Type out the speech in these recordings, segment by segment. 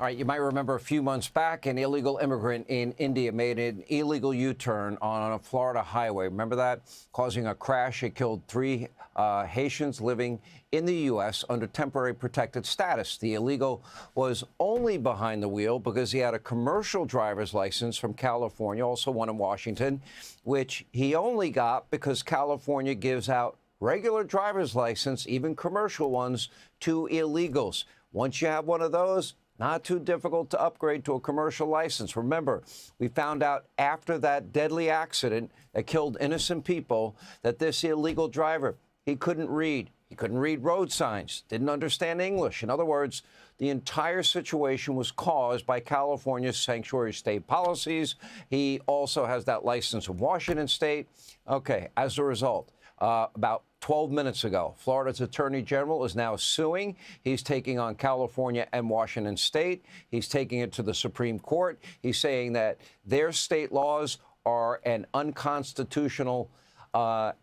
All right, you might remember a few months back, an illegal immigrant in India made an illegal U-turn on a Florida highway. Remember that? Causing a crash. It killed three Haitians living in the U.S. under temporary protected status. The illegal was only behind the wheel because he had a commercial driver's license from California, also one in Washington, which he only got because California gives out regular driver's license, even commercial ones, to illegals. Once you have one of those, not too difficult to upgrade to a commercial license. Remember, we found out after that deadly accident that killed innocent people that this illegal driver, he couldn't read. He couldn't read road signs, didn't understand English. In other words, the entire situation was caused by California's sanctuary state policies. He also has that license in Washington state. Okay, as a result, about 12 minutes ago, Florida's Attorney General is now suing. He's taking on California and Washington state. He's taking it to the Supreme Court. He's saying that their state laws are an unconstitutional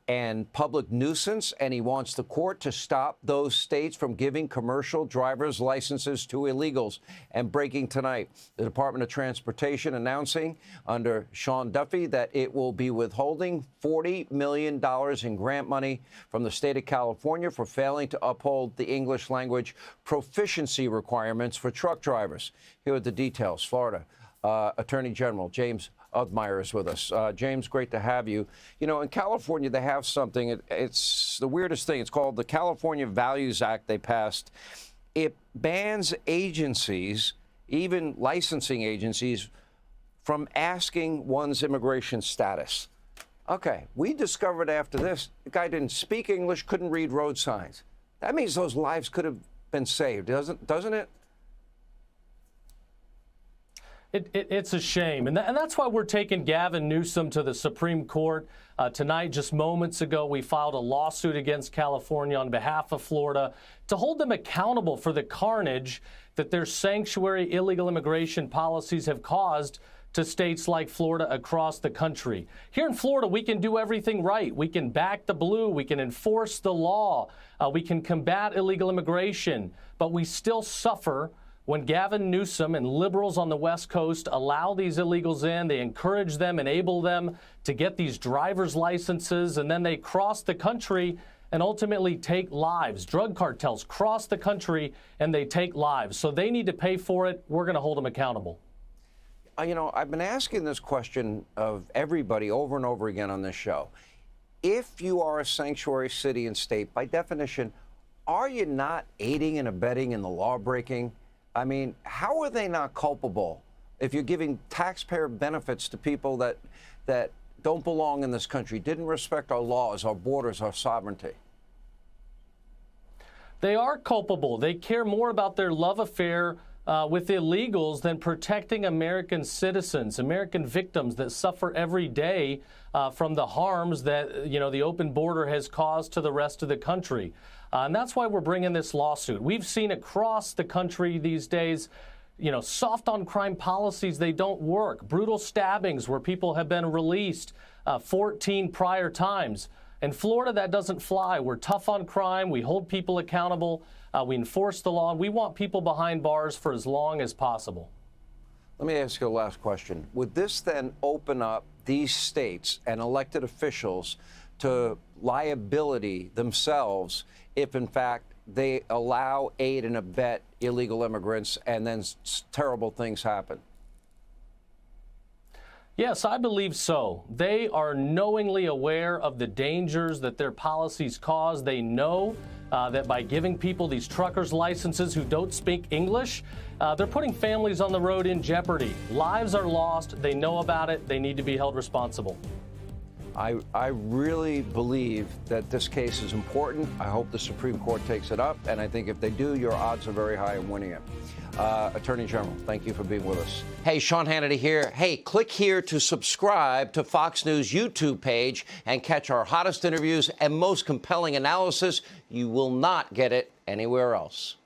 and public nuisance, and he wants the court to stop those states from giving commercial driver's licenses to illegals. And breaking tonight, the Department of Transportation announcing under Sean Duffy that it will be withholding $40 million in grant money from the state of California for failing to uphold the English language proficiency requirements for truck drivers. Here are the details. Florida Attorney General James Othmeyer is with us. James, great to have you. You know, in California, they have something. It's the weirdest thing. It's called the California Values Act they passed. It bans agencies, even licensing agencies, from asking one's immigration status. Okay, we discovered after this, the guy didn't speak English, couldn't read road signs. That means those lives could have been saved, doesn't it? It's a shame, and that's why we're taking Gavin Newsom to the Supreme Court. Tonight, just moments ago, we filed a lawsuit against California on behalf of Florida to hold them accountable for the carnage that their sanctuary illegal immigration policies have caused to states like Florida across the country. Here in Florida, we can do everything right. We can back the blue. We can enforce the law. We can combat illegal immigration, but we still suffer when Gavin Newsom and liberals on the West Coast allow these illegals in. They encourage them, enable them to get these driver's licenses, and then they cross the country and ultimately take lives. Drug cartels cross the country and they take lives. So they need to pay for it. We're going to hold them accountable. You know, I've been asking this question of everybody over and over again on this show. If you are a sanctuary city and state, by definition, are you not aiding and abetting in the law breaking? I mean, how are they not culpable if you're giving taxpayer benefits to people that don't belong in this country, didn't respect our laws, our borders, our sovereignty? They are culpable. They care more about their love affair with illegals than protecting American citizens, American victims that suffer every day from the harms that, you know, the open border has caused to the rest of the country. And that's why we're bringing this lawsuit. We've seen across the country these days, you know, soft on crime policies, they don't work. Brutal stabbings where people have been released 14 prior times. In Florida, that doesn't fly. We're tough on crime. We hold people accountable. We enforce the law. And we want people behind bars for as long as possible. Let me ask you a last question. Would this then open up these states and elected officials to liability themselves if, in fact, they allow, aid, and abet illegal immigrants and then terrible things happen? Yes, I believe so. They are knowingly aware of the dangers that their policies cause. They know that by giving people these truckers' licenses who don't speak English, they're putting families on the road in jeopardy. Lives are lost. They know about it. They need to be held responsible. I really believe that this case is important. I hope the Supreme Court takes it up, and I think if they do, your odds are very high in winning it. Attorney General, thank you for being with us. Hey, Sean Hannity here. Hey, click here to subscribe to Fox News YouTube page and catch our hottest interviews and most compelling analysis. You will not get it anywhere else.